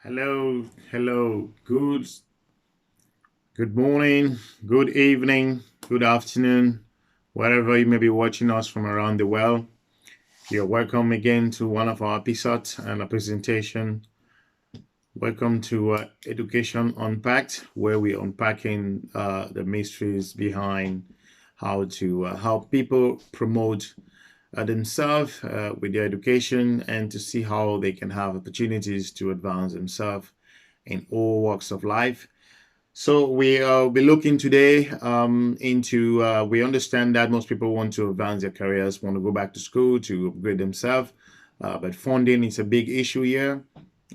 Hello. Good morning, good evening, good afternoon, wherever you may be watching us from around the world. You're welcome again to one of our episodes and a presentation. Welcome to Education Unpacked, where we're unpacking the mysteries behind how to help people promote themselves with their education and to see how they can have opportunities to advance themselves in all walks of life. So we'll be looking today into, we understand that most people want to advance their careers, want to go back to school to upgrade themselves, but funding is a big issue here.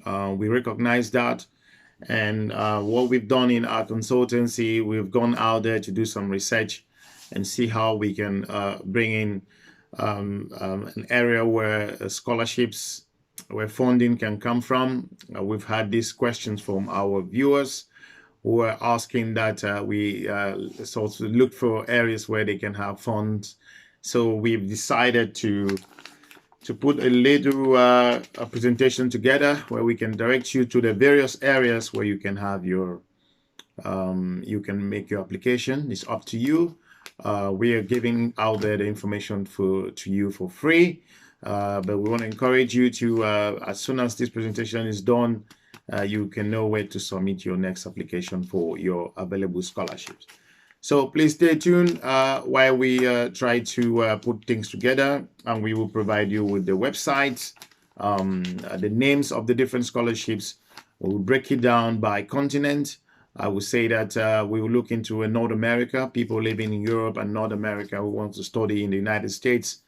We recognize that. And what we've done in our consultancy, we've gone out there to do some research and see how we can bring in an area where scholarships, where funding can come from. We've had these questions from our viewers who are asking that we sort of look for areas where they can have funds. So we've decided to put a little a presentation together where we can direct you to the various areas where you can have your you can make your application. It's up to you. We are giving out there the information to you for free, but we want to encourage you to as soon as this presentation is done, you can know where to submit your next application for your available scholarships. So please stay tuned while we try to put things together, and we will provide you with the websites, the names of the different scholarships. We will break it down by continent. I would say that we will look into North America, people living in Europe and North America who want to study in the United States,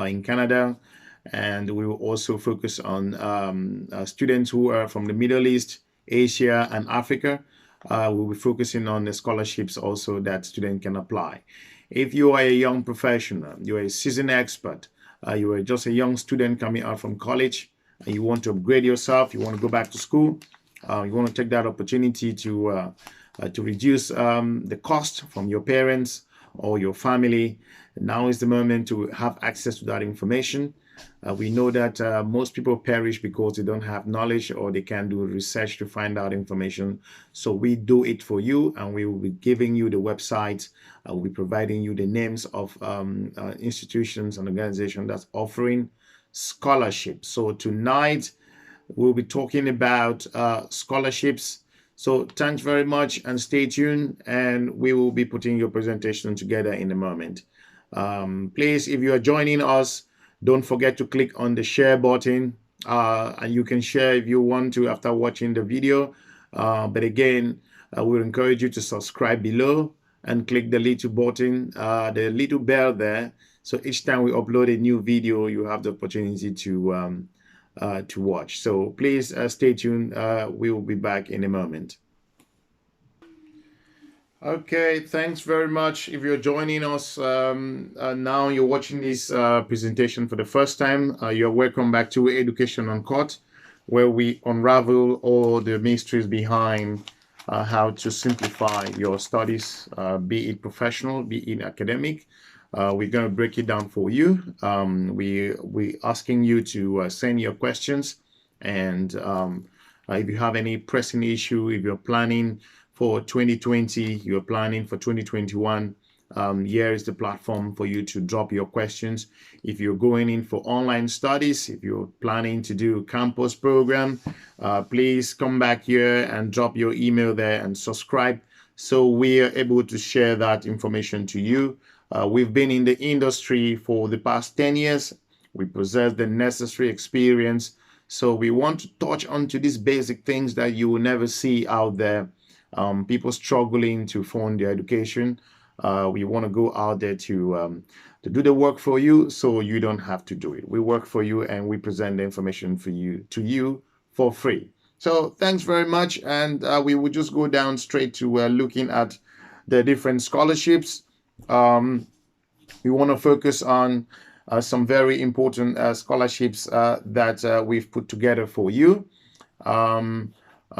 in Canada. And we will also focus on students who are from the Middle East, Asia, and Africa. We'll be focusing on the scholarships also that students can apply. If you are a young professional, you're a seasoned expert, you are just a young student coming out from college, and you want to upgrade yourself, you want to go back to school, you want to take that opportunity to reduce the cost from your parents or your family, now is the moment to have access to that information. We know that most people perish because they don't have knowledge or they can't do research to find out information. So we do it for you, and we will be giving you the websites. We'll be providing you the names of institutions and organizations that's offering scholarships. So tonight we'll be talking about scholarships. So thanks very much and stay tuned, and we will be putting your presentation together in a moment. Please, if you are joining us, don't forget to click on the share button, and you can share if you want to after watching the video. But again, I will encourage you to subscribe below and click the little button, the little bell there. So each time we upload a new video, you have the opportunity to watch. So please stay tuned. We will be back in a moment. Okay, thanks very much. If you're joining us now, you're watching this presentation for the first time, you're welcome back to Education Uncut, where we unravel all the mysteries behind how to simplify your studies, be it professional, be it academic. We're going to break it down for you. We asking you to send your questions, and if you have any pressing issue, if you're planning for 2020, you're planning for 2021, here is the platform for you to drop your questions. If you're going in for online studies, if you're planning to do campus program, please come back here and drop your email there and subscribe so we are able to share that information to you. We've been in the industry for the past 10 years. We possess the necessary experience. So we want to touch onto these basic things that you will never see out there. People struggling to fund their education. We want to go out there to do the work for you so you don't have to do it. We work for you and we present the information for you to you for free. So thanks very much. And we will just go down straight to looking at the different scholarships. We want to focus on some very important scholarships that we've put together for you.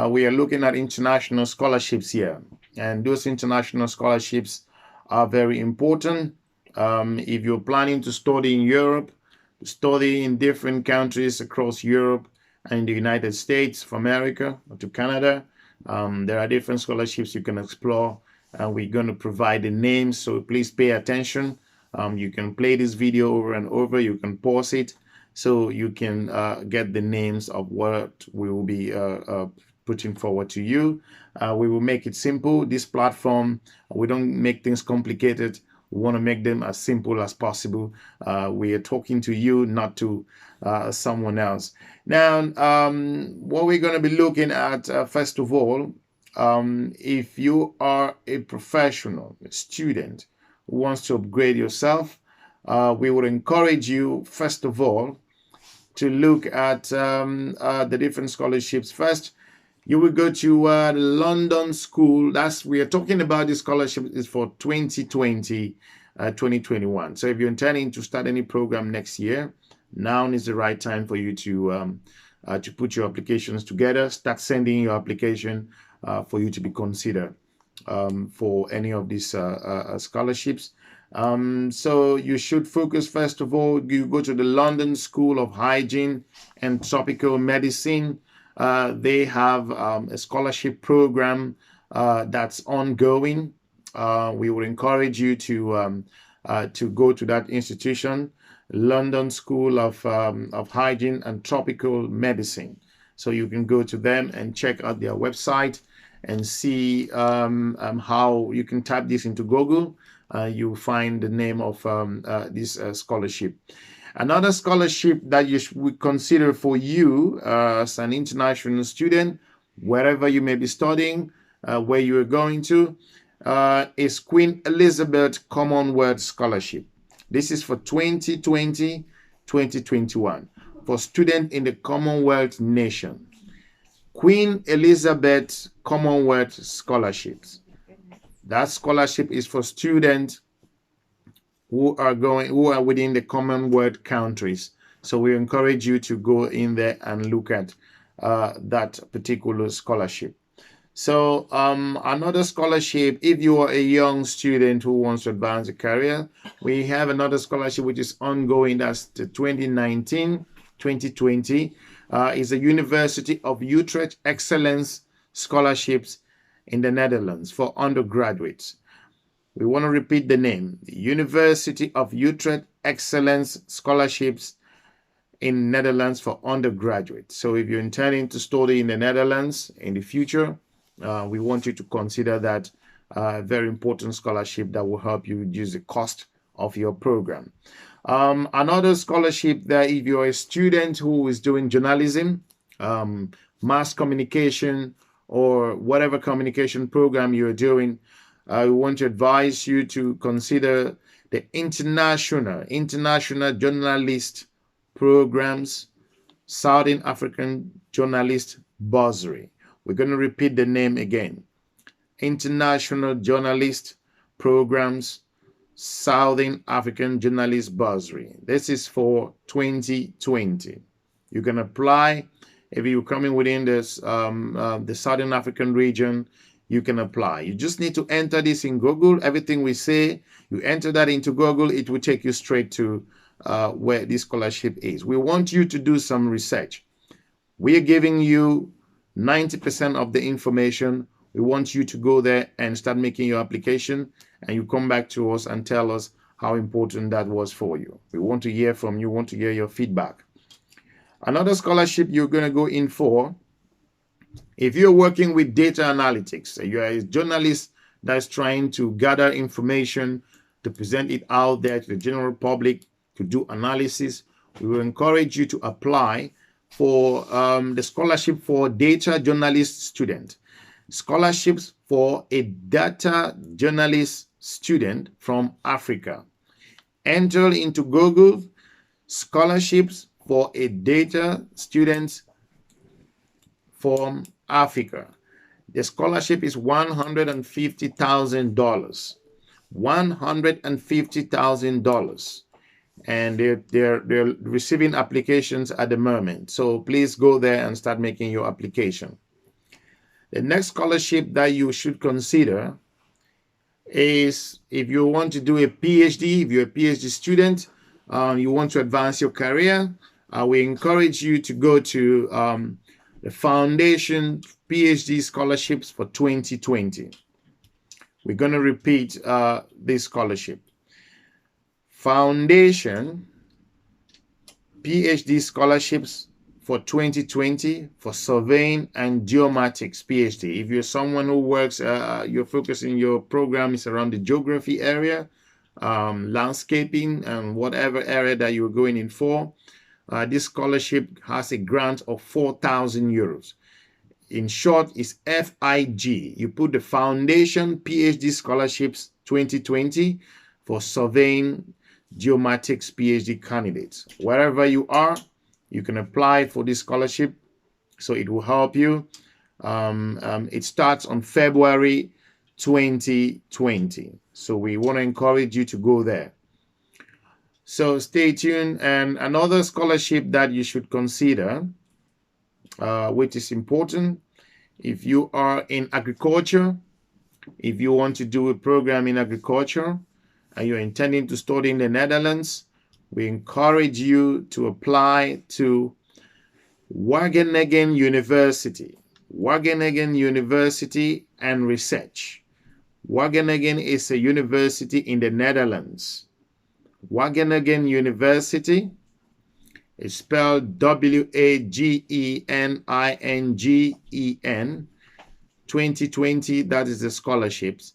We are looking at international scholarships here, and those international scholarships are very important. If you're planning to study in Europe, study in different countries across Europe, in the United States of America or to Canada. There are different scholarships you can explore, and we're going to provide the names, so please pay attention. You can play this video over and over. You can pause it so you can get the names of what we will be putting forward to you. We will make it simple. This platform, we don't make things complicated. We want to make them as simple as possible. We are talking to you, not to someone else. Now, what we're going to be looking at, first of all, if you are a professional, a student who wants to upgrade yourself, we would encourage you, first of all, to look at the different scholarships. First, you will go to the London School. We are talking about this scholarship is for 2020, 2021. So if you're intending to start any program next year, now is the right time for you to put your applications together. Start sending your application for you to be considered for any of these scholarships. So you should focus, first of all, you go to the London School of Hygiene and Tropical Medicine. They have a scholarship program that's ongoing. We would encourage you to go to that institution, London School of Hygiene and Tropical Medicine. So you can go to them and check out their website and see how you can type this into Google. You'll find the name of this scholarship. Another scholarship that you would consider for you as an international student, wherever you may be studying, where you are going to, is Queen Elizabeth Commonwealth Scholarship. This is for 2020-2021 for students in the Commonwealth nation. Queen Elizabeth Commonwealth Scholarships. That scholarship is for students who are within the Commonwealth countries. So we encourage you to go in there and look at that particular scholarship. So another scholarship, if you are a young student who wants to advance a career, we have another scholarship which is ongoing. That's the 2019-2020. Is the University of Utrecht Excellence Scholarships in the Netherlands for undergraduates. We want to repeat the name, the University of Utrecht Excellence Scholarships in Netherlands for undergraduates. So if you're intending to study in the Netherlands in the future, we want you to consider that very important scholarship that will help you reduce the cost of your program. Another scholarship that if you're a student who is doing journalism, mass communication, or whatever communication program you're doing, I want to advise you to consider the international journalist programs, Southern African Journalist Bursary. We're going to repeat the name again. International Journalist Programs, Southern African Journalist Bursary. This is for 2020. You can apply if you're coming within this the Southern African region. You can apply. You just need to enter this in Google. Everything we say, you enter that into Google, it will take you straight to where this scholarship is. We want you to do some research. We are giving you 90% of the information. We want you to go there and start making your application, and you come back to us and tell us how important that was for you. We want to hear from you, want to hear your feedback. Another scholarship you're going to go in for, if you're working with data analytics, you're a journalist that's trying to gather information to present it out there to the general public to do analysis, we will encourage you to apply for the scholarship for data journalist student. Scholarships for a data journalist student from Africa. Enter into Google scholarships for a data student from Africa. The scholarship is $150,000. $150,000. And they're receiving applications at the moment. So please go there and start making your application. The next scholarship that you should consider is if you want to do a PhD, if you're a PhD student, you want to advance your career, we encourage you to go to the Foundation PhD Scholarships for 2020. We're going to repeat this scholarship. Foundation PhD Scholarships for 2020 for Surveying and Geomatics PhD. If you're someone who works, you're focusing your program is around the geography area, landscaping, and whatever area that you're going in for, this scholarship has a grant of 4,000 euros. In short, it's FIG. You put the Foundation PhD Scholarships 2020 for Surveying Geomatics PhD candidates. Wherever you are, you can apply for this scholarship, so it will help you. It starts on February 2020. So we want to encourage you to go there. So stay tuned. And another scholarship that you should consider, which is important, if you are in agriculture, if you want to do a program in agriculture, and you're intending to study in the Netherlands, we encourage you to apply to Wageningen University. Wageningen University and Research. Wageningen is a university in the Netherlands. Wageningen University is spelled Wageningen. 2020, that is the scholarships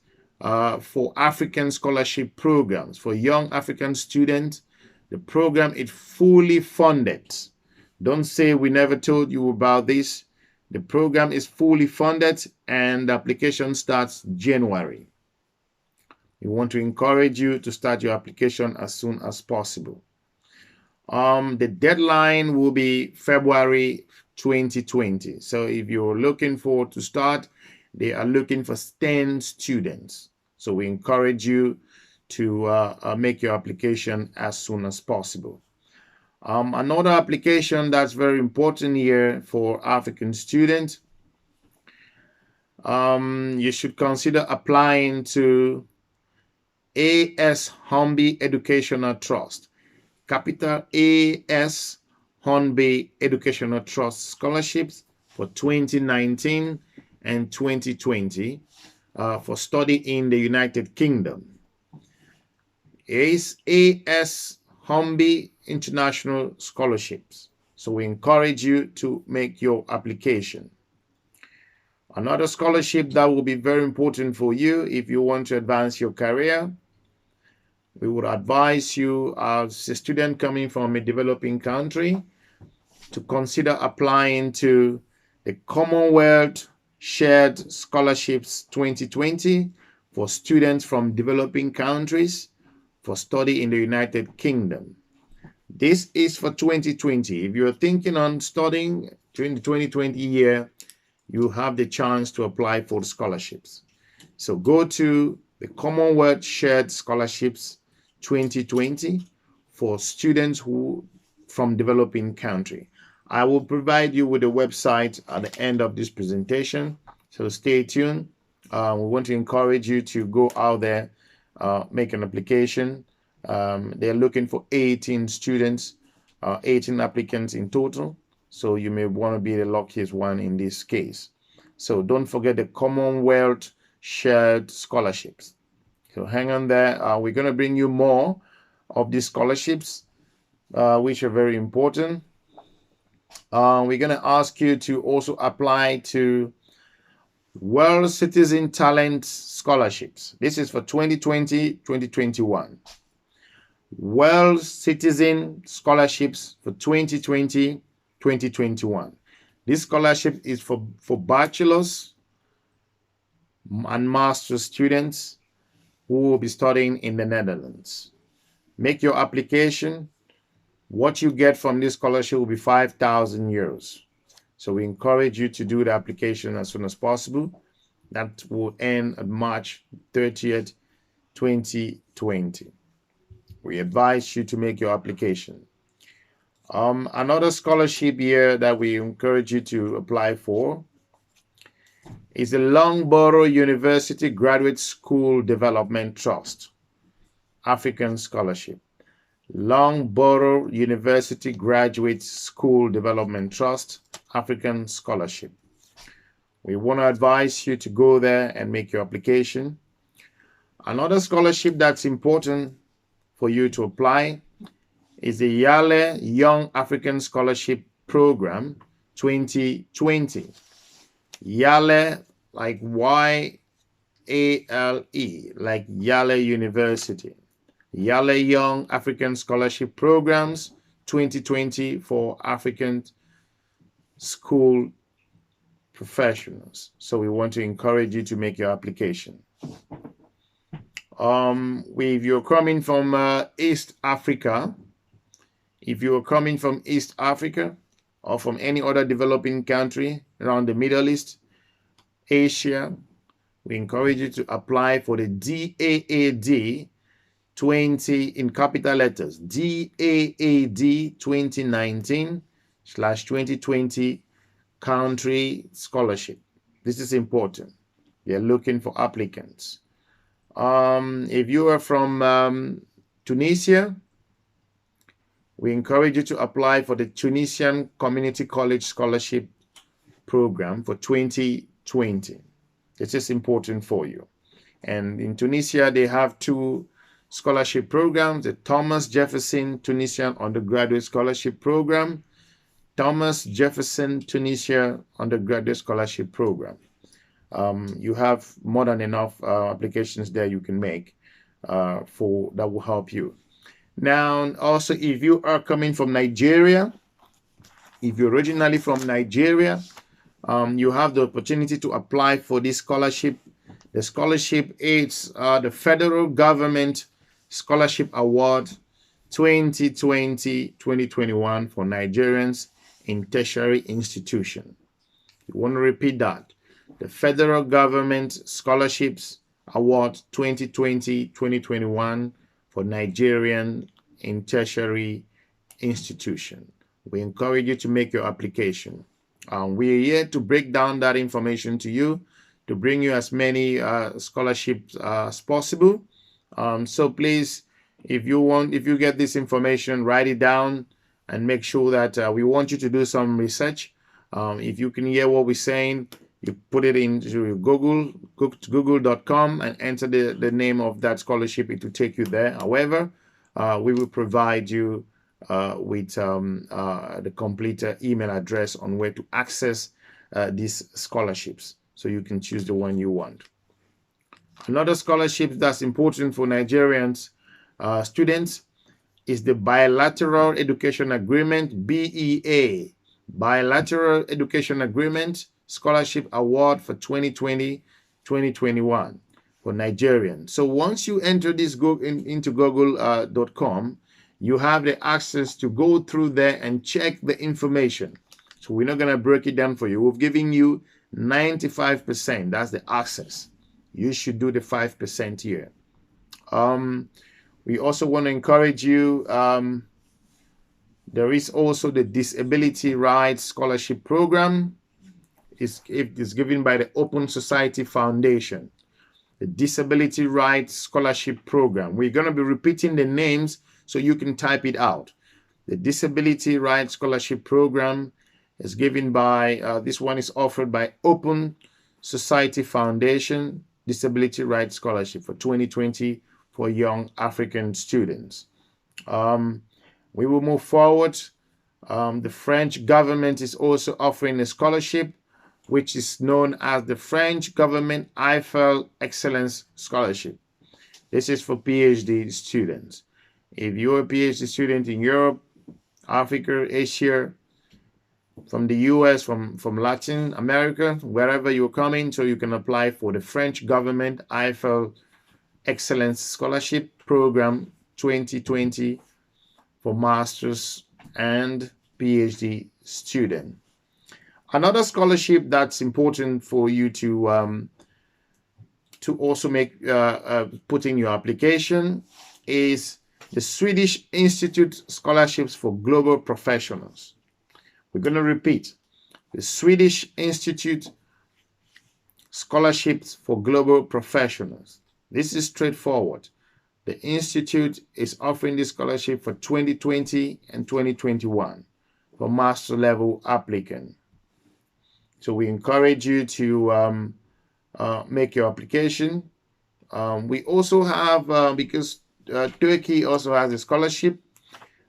for African scholarship programs for young African students. The program is fully funded. Don't say we never told you about this. The program is fully funded and the application starts January. We want to encourage you to start your application as soon as possible. The deadline will be February 2020. So if you're looking forward to start, they are looking for 10 students. So we encourage you to make your application as soon as possible. Another application that's very important here for African students, you should consider applying to A.S. Hornby Educational Trust. Capital A.S. Hornby Educational Trust scholarships for 2019 and 2020 for study in the United Kingdom. A.S. Hornby International Scholarships. So we encourage you to make your application. Another scholarship that will be very important for you if you want to advance your career, we would advise you as a student coming from a developing country to consider applying to the Commonwealth Shared Scholarships 2020 for students from developing countries for study in the United Kingdom. This is for 2020. If you're thinking on studying during the 2020 year, you have the chance to apply for the scholarships. So go to the Commonwealth Shared Scholarships 2020 for students who from developing country. I will provide you with a website at the end of this presentation, so stay tuned. We want to encourage you to go out there, make an application. They're looking for 18 students, 18 applicants in total, so you may want to be the luckiest one in this case. So don't forget the Commonwealth Shared Scholarships. So hang on there. We're going to bring you more of these scholarships, which are very important. We're going to ask you to also apply to World Citizen Talent Scholarships. This is for 2020-2021. World Citizen Scholarships for 2020-2021. This scholarship is for bachelor's and master's students who will be studying in the Netherlands. Make your application. What you get from this scholarship will be 5,000 euros. So we encourage you to do the application as soon as possible. That will end on March 30th, 2020. We advise you to make your application. Another scholarship here that we encourage you to apply for is the Loughborough University Graduate School Development Trust, African Scholarship. Loughborough University Graduate School Development Trust African Scholarship. We want to advise you to go there and make your application. Another scholarship that's important for you to apply is the Yale Young African Scholarship Program 2020. Yale, like Y-A-L-E, like Yale University. Yale Young African Scholarship Programs 2020 for African school professionals. So we want to encourage you to make your application. If you're coming from East Africa, or from any other developing country around the Middle East, Asia, we encourage you to apply for the DAAD 20 in capital letters, DAAD 2019/2020 country scholarship. This is important. They're looking for applicants. If you are from Tunisia, we encourage you to apply for the Tunisian Community College Scholarship Program for 2020. This is important for you. And in Tunisia, they have two scholarship programs, the Thomas Jefferson Tunisian Undergraduate Scholarship Program, Thomas Jefferson Tunisia Undergraduate Scholarship Program. You have more than enough applications there you can make that will help you. Now, also, if you are coming from Nigeria, if you're originally from Nigeria, you have the opportunity to apply for this scholarship. The scholarship is the Federal Government Scholarship Award 2020-2021 for Nigerians in tertiary institution. You want to repeat that. The Federal Government Scholarships Award 2020-2021 for Nigerian in tertiary institution. We encourage you to make your application. We are here to break down that information to you, to bring you as many scholarships as possible. So please, if you get this information, write it down and make sure that we want you to do some research. If you can hear what we're saying, you put it into Google, go to google.com and enter the name of that scholarship. It will take you there. However, we will provide you with the complete email address on where to access these scholarships, so you can choose the one you want. Another scholarship that's important for Nigerians students is the Bilateral Education Agreement, BEA, Bilateral Education Agreement Scholarship Award for 2020-2021 for Nigerians. So once you enter this into google.com, you have the access to go through there and check the information. So we're not going to break it down for you. We've given you 95%. That's the access. You should do the 5% here. We also want to encourage you. There is also the Disability Rights Scholarship Program. It's given by the Open Society Foundation. The Disability Rights Scholarship Program. We're going to be repeating the names so you can type it out. The Disability Rights Scholarship Program is given by, this one is offered by Open Society Foundation, Disability Rights Scholarship for 2020 for young African students. We will move forward. The French government is also offering a scholarship, which is known as the French Government Eiffel Excellence Scholarship. This is for PhD students. If you're a PhD student in Europe, Africa, Asia, from the US, from Latin America, wherever you're coming, so you can apply for the French Government Eiffel Excellence Scholarship Program 2020 for Masters and PhD student. Another scholarship that's important for you to also make put in your application is the Swedish Institute Scholarships for Global Professionals. We're going to repeat. The Swedish Institute Scholarships for Global Professionals. This is straightforward. The Institute is offering this scholarship for 2020 and 2021 for master level applicant. So we encourage you to make your application. We also have, because Turkey also has a scholarship,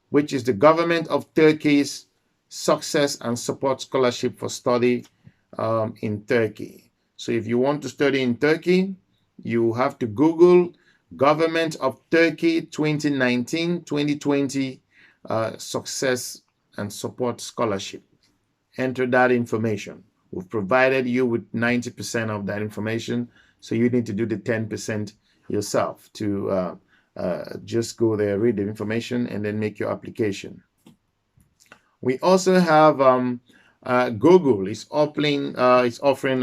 which is the government of Turkey's Success and Support Scholarship for study in Turkey. So if you want to study in Turkey, you have to Google Government of Turkey 2019-2020 Success and Support Scholarship. Enter that information. We've provided you with 90% of that information, so you need to do the 10% yourself to just go there, read the information, and then make your application. We also have Google is offering a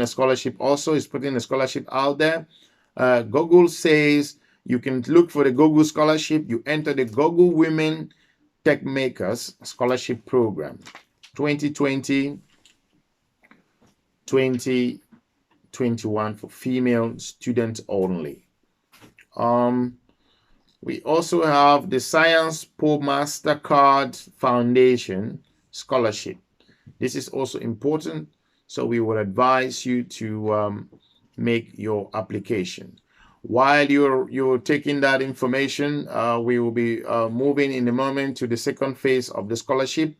scholarship. Also, is putting a scholarship out there. Google says you can look for the Google scholarship. You enter the Google Women Tech Makers Scholarship Program 2020-2021 for female students only. We also have the Science Po MasterCard Foundation Scholarship. This is also important, so we would advise you to make your application. While you're taking that information, we will be moving in a moment to the second phase of the scholarship,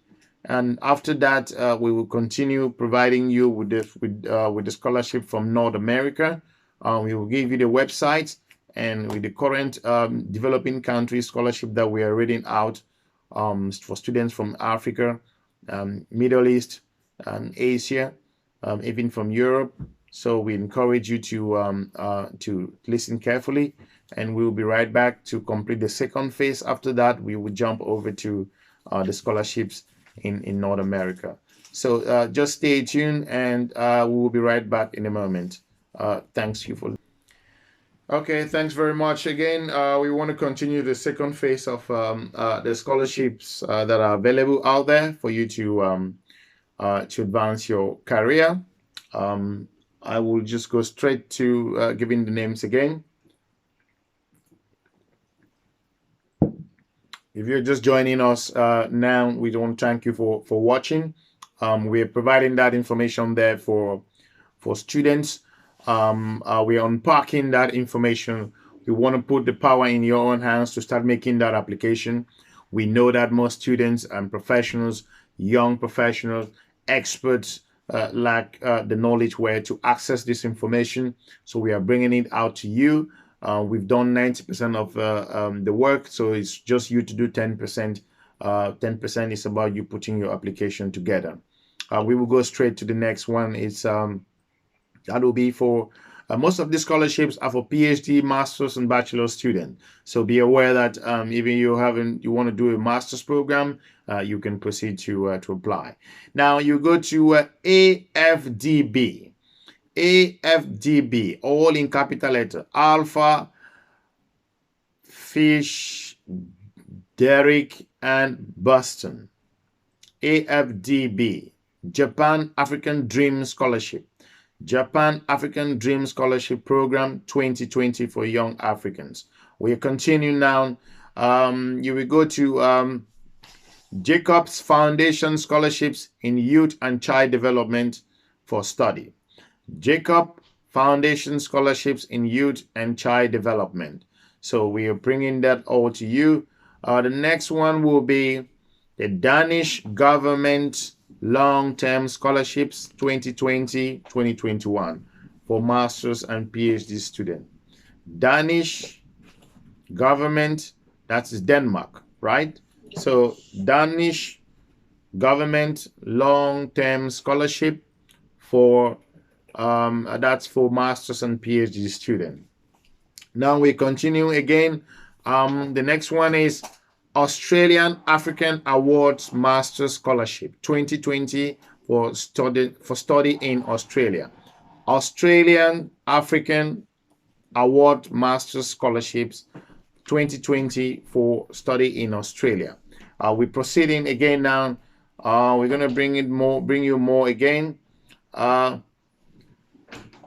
and after that, we will continue providing you with the scholarship from North America. We will give you the website, and with the current developing country scholarship that we are reading out for students from Africa, Middle East, and Asia, even from Europe. So we encourage you to listen carefully, and we'll be right back to complete the second phase. After that, we will jump over to the scholarships in North America. So just stay tuned, and we will be right back in a moment. Thanks you for. Okay, thanks very much again. We want to continue the second phase of the scholarships that are available out there for you to advance your career. I will just go straight to giving the names again. If you're just joining us now, we want to thank you for watching. We're providing that information there for students. We're unpacking that information. We want to put the power in your own hands to start making that application. We know that most students and professionals, young professionals, experts lack the knowledge where to access this information. So we are bringing it out to you. We've done 90% of the work, so it's just you to do 10%. 10% is about you putting your application together. We will go straight to the next one. It's that will be for most of the scholarships are for PhD, master's, and bachelor students. So be aware that even you want to do a master's program, you can proceed to apply. Now you go to AFDB. AFDB, all in capital letter: Alpha, Fish, Derek, and Boston. AFDB, Japan African Dream Scholarship. Japan African Dream Scholarship Program 2020 for young Africans. We are continuing now. You will go to Jacobs Foundation Scholarships in Youth and Child Development for study. Jacob Foundation Scholarships in Youth and Child Development. So we are bringing that all to you. The next one will be the Danish Government Long-Term Scholarships 2020-2021 for Masters and PhD students. Danish government, that's Denmark, right? So Danish Government Long-Term Scholarship for that's for Masters and PhD students. Now we continue again. The next one is Australian African Awards Master Scholarship 2020 for study in Australia. Australian African Award Master Scholarships 2020 for study in Australia. We're proceeding again now. We're gonna bring you more again.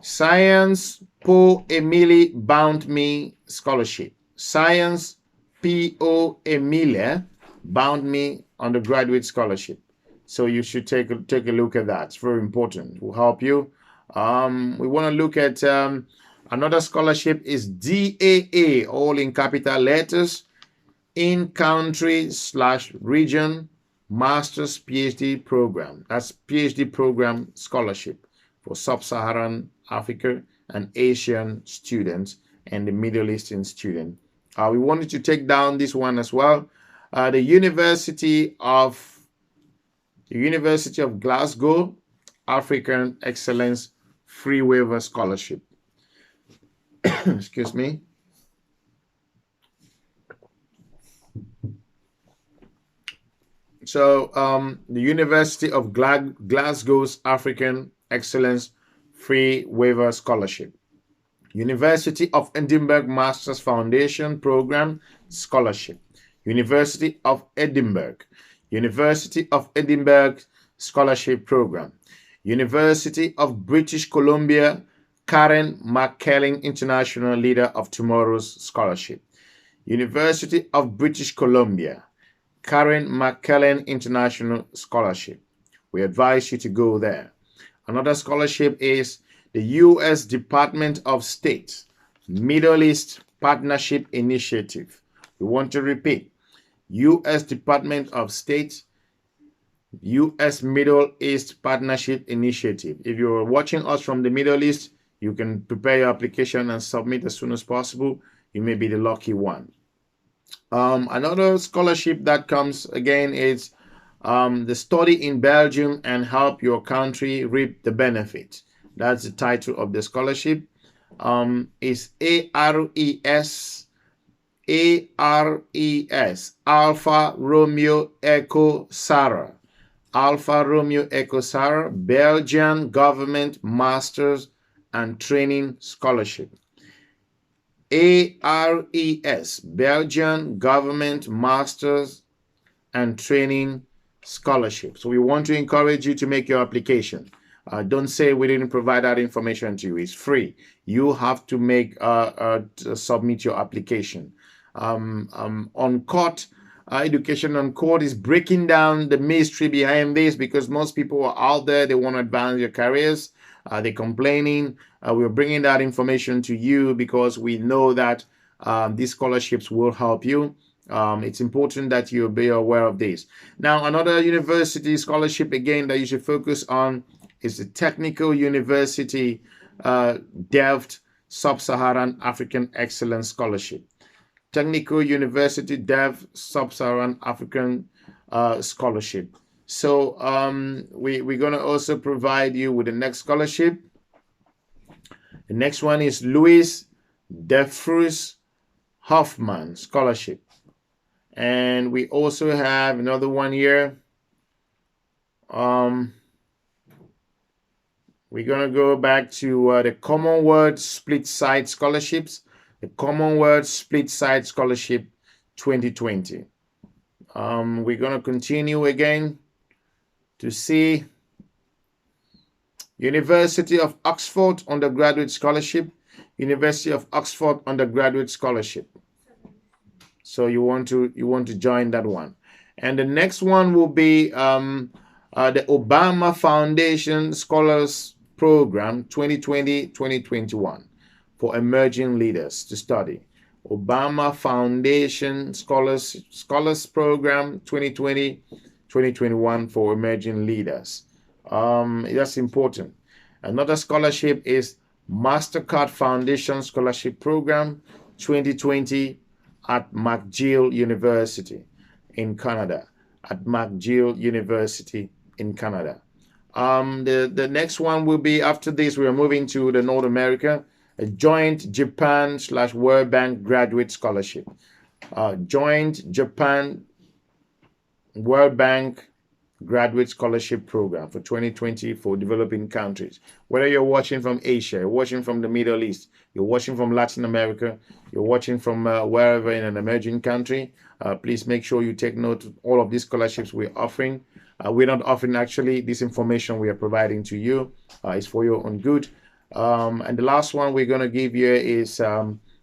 Science Po Emily Bound Me Scholarship. Science P.O. Emilia bound me undergraduate scholarship. So you should take a look at that. It's very important. It will help you. We want to look at another scholarship is DAA, all in capital letters, in country/region master's PhD program. That's PhD program scholarship for sub-Saharan Africa and Asian students and the Middle Eastern student. We wanted to take down this one as well. The University of Glasgow African Excellence Free Waiver Scholarship. Excuse me. So the University of Glasgow's African Excellence Free Waiver Scholarship. University of Edinburgh Masters Foundation Program Scholarship. University of Edinburgh. University of Edinburgh Scholarship Program. University of British Columbia Karen McKellen International Leader of Tomorrow's Scholarship. University of British Columbia Karen McKellen International Scholarship. We advise you to go there. Another scholarship is the U.S. Department of State Middle East Partnership Initiative. We want to repeat, U.S. Department of State U.S. Middle East Partnership Initiative. If you're watching us from the Middle East, you can prepare your application and submit as soon as possible. You may be the lucky one. Another scholarship that comes again is the Study in Belgium and Help Your Country Reap the Benefit. That's the title of the scholarship. Is ARES, Alpha Romeo Echo Sarah. Alpha Romeo Echo Sarah, Belgian Government Masters and Training Scholarship. ARES, Belgian Government Masters and Training Scholarship. So we want to encourage you to make your application. Don't say we didn't provide that information to you. It's free. You have to make submit your application. OnCourt, Education OnCourt is breaking down the mystery behind this, because most people are out there, they want to advance their careers. They're complaining. We're bringing that information to you because we know that these scholarships will help you. It's important that you be aware of this. Now, another university scholarship again that you should focus on is the Technical University Delft Sub-Saharan African Excellence Scholarship. Technical University Delft Sub-Saharan African Scholarship. So we're going to also provide you with the next scholarship. The next one is Louis Defrus Hoffman Scholarship. And we also have another one here. We're going to go back to the Commonwealth Split Side Scholarships. The Commonwealth Split Side Scholarship 2020. We're going to continue again to see University of Oxford Undergraduate Scholarship. University of Oxford Undergraduate Scholarship. So you want to join that one. And the next one will be the Obama Foundation Scholars Program 2020-2021 for emerging leaders to study. Obama Foundation Scholars Program 2020-2021 for emerging leaders. That's important. Another scholarship is MasterCard Foundation Scholarship Program 2020 at McGill University in Canada. At McGill University in Canada. The next one will be, after this, we are moving to the North America, a joint Japan/World Bank graduate scholarship. Joint Japan World Bank graduate scholarship program for 2020 for developing countries. Whether you're watching from Asia, you're watching from the Middle East, you're watching from Latin America, you're watching from wherever in an emerging country, please make sure you take note of all of these scholarships we're offering. We're not offering, actually, this information we are providing to you is for your own good. And the last one we're going to give you is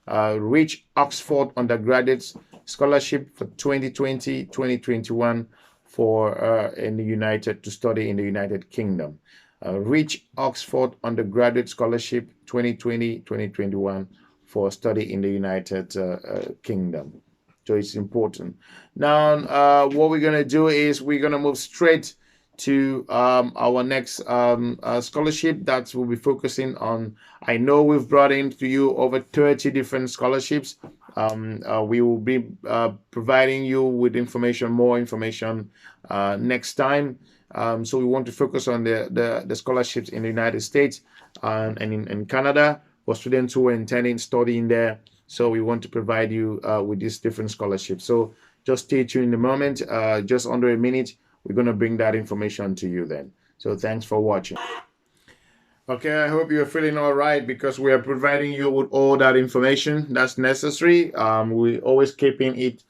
Reach Oxford Undergraduate Scholarship for 2020-2021 for in the United to study in the United Kingdom. Reach Oxford Undergraduate Scholarship 2020-2021 for study in the United Kingdom. So it's important. Now, what we're going to do is we're going to move straight to our next scholarship that will be focusing on. I know we've brought in to you over 30 different scholarships. We will be providing you with more information next time. So we want to focus on the scholarships in the United States and in Canada for students who are intending studying there. So we want to provide you with these different scholarships. So just stay tuned in a moment, just under a minute. We're going to bring that information to you then. So thanks for watching. Okay, I hope you're feeling all right because we are providing you with all that information that's necessary. We're always keeping it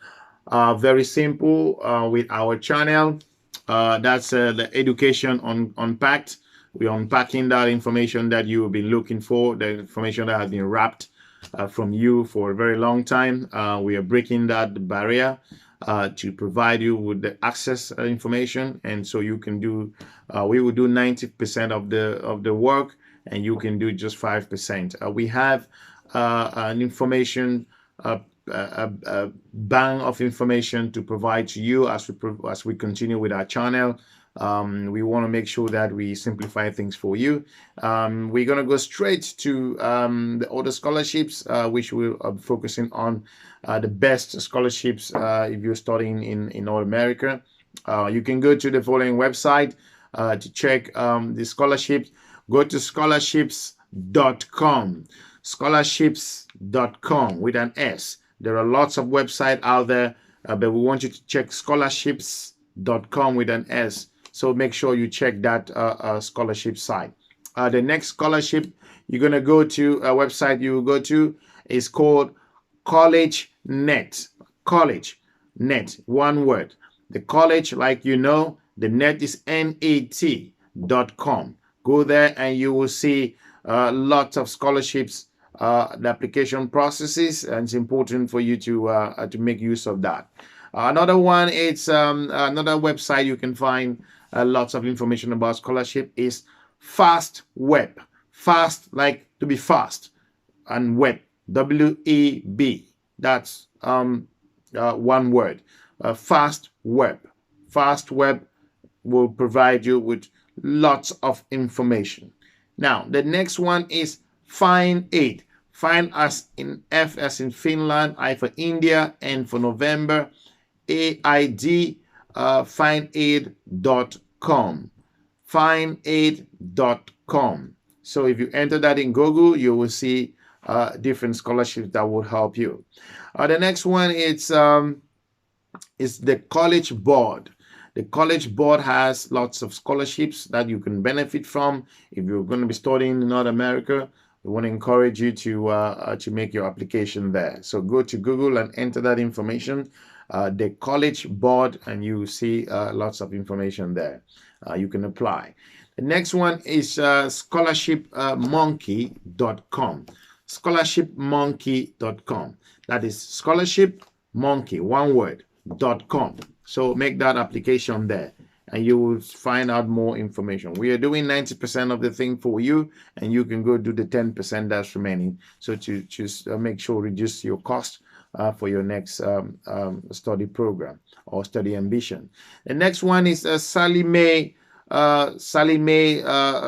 very simple with our channel. That's the Education Unpacked. We're unpacking that information that you've been looking for, the information that has been wrapped from you for a very long time. We are breaking that barrier to provide you with the access information, and so you can do. We will do 90% of the work, and you can do just 5%. We have an information. A bank of information to provide to you as we continue with our channel. We want to make sure that we simplify things for you. We're going to go straight to the other scholarships, which we'll be focusing on the best scholarships if you're studying in North America. You can go to the following website to check the scholarships. Go to scholarships.com. Scholarships.com with an S. There are lots of websites out there, but we want you to check scholarships.com with an S. So make sure you check that scholarship site. The next scholarship you're going to go to, a website you will go to is called CollegeNet. CollegeNet, one word. The college, like you know, the net is net.com. Go there and you will see lots of scholarships, the application processes, and it's important for you to make use of that. Another one, it's another website you can find lots of information about scholarship is FastWeb. Fast, like to be fast, and web, W-E-B. That's one word. FastWeb. FastWeb will provide you with lots of information. Now, the next one is FindAid. Find as in F as in Finland, I for India, N for November, AID, findaid.com. Findaid.com. So if you enter that in Google, you will see different scholarships that will help you. The next one is the College Board. The College Board has lots of scholarships that you can benefit from. If you're going to be studying in North America, we want to encourage you to make your application there. So go to Google and enter that information, the College Board, and you will see lots of information there. You can apply. The next one is scholarshipmonkey.com. Scholarshipmonkey.com. That is scholarshipmonkey, one word, .com. So make that application there and you will find out more information. We are doing 90% of the thing for you, and you can go do the 10% that's remaining. So to just make sure reduce your cost for your next study program or study ambition. The next one is a Sallie Mae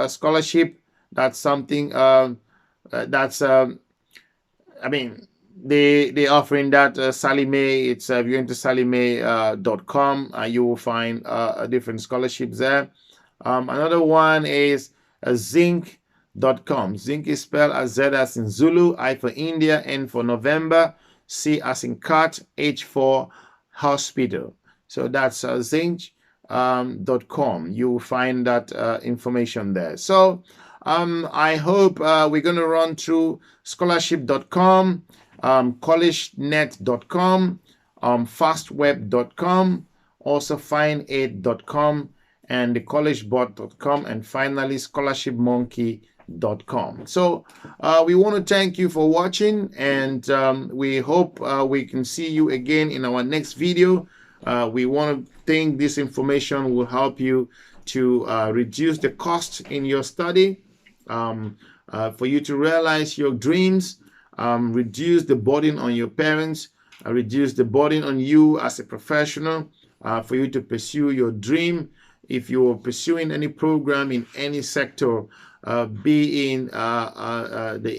scholarship. That's something that's I mean, they offering that Sallie Mae. It's if you're into SallieMae.com, you will find different scholarships there. Another one is Zinc.com. Zinc is spelled as Z as in Zulu, I for India, N for November, C as in cat, H for hospital. So that's Zinc.com. You will find that information there. So I hope we're going to run through scholarship.com, collegenet.com, fastweb.com, also findaid.com, and the collegeboard.com, and finally scholarshipmonkey.com. So we want to thank you for watching, and we hope we can see you again in our next video. We want to think this information will help you to reduce the cost in your study, for you to realize your dreams, reduce the burden on your parents, reduce the burden on you as a professional, for you to pursue your dream. If you're pursuing any program in any sector, be in the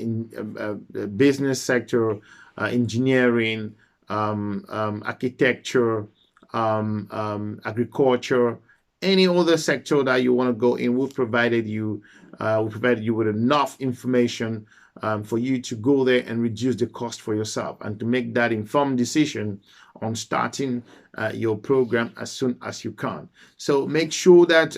business sector, engineering, architecture, agriculture, any other sector that you want to go in, we've provided you with enough information for you to go there and reduce the cost for yourself, and to make that informed decision on starting your program as soon as you can. So make sure that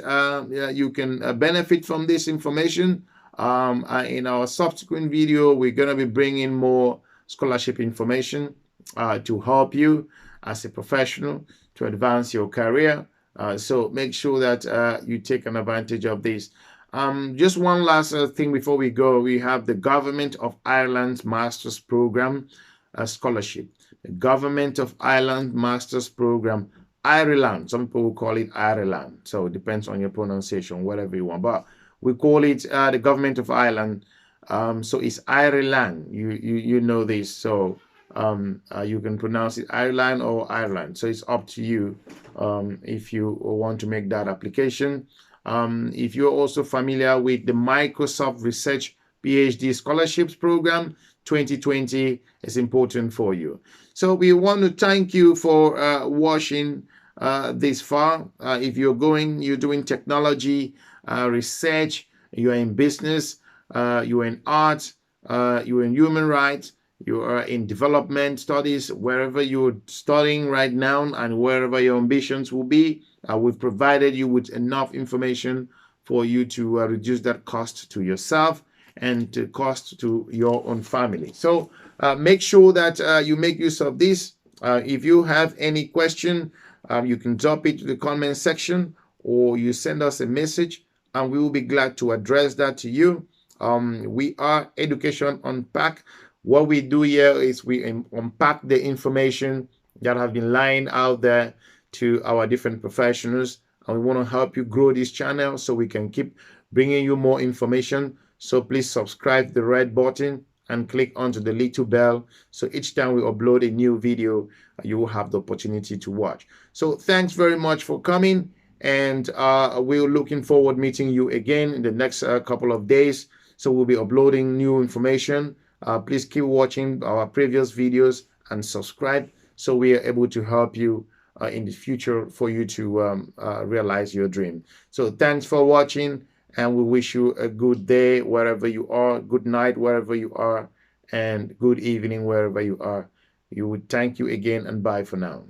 you can benefit from this information. In our subsequent video, we're going to be bringing more scholarship information to help you as a professional to advance your career. So make sure that you take an advantage of this. Just one last thing before we go. We have the Government of Ireland's Master's Program Scholarship. The Government of Ireland Master's Program, Ireland. Some people will call it Ireland. So it depends on your pronunciation, whatever you want. But we call it the Government of Ireland. So it's Ireland. You know this. So you can pronounce it Ireland or Ireland. So it's up to you if you want to make that application. If you're also familiar with the Microsoft Research PhD Scholarships Program 2020, is important for you. So we want to thank you for watching this far. If you're doing technology, research, you're in business, you're in art, you're in human rights, you are in development studies, wherever you're studying right now and wherever your ambitions will be, we've provided you with enough information for you to reduce that cost to yourself and to cost to your own family. So make sure that you make use of this. If you have any question, you can drop it to the comment section, or you send us a message, and we will be glad to address that to you. We are Education Unpacked. What we do here is we unpack the information that have been lying out there to our different professionals, and we want to help you grow this channel so we can keep bringing you more information. So please subscribe the red button and click onto the little bell, so each time we upload a new video, you will have the opportunity to watch. So thanks very much for coming, and we're looking forward meeting you again in the next couple of days. So we'll be uploading new information. Please keep watching our previous videos and subscribe, so we are able to help you in the future for you to realize your dream. So thanks for watching, and we wish you a good day wherever you are, good night wherever you are, and good evening wherever you are. We would thank you again, and bye for now.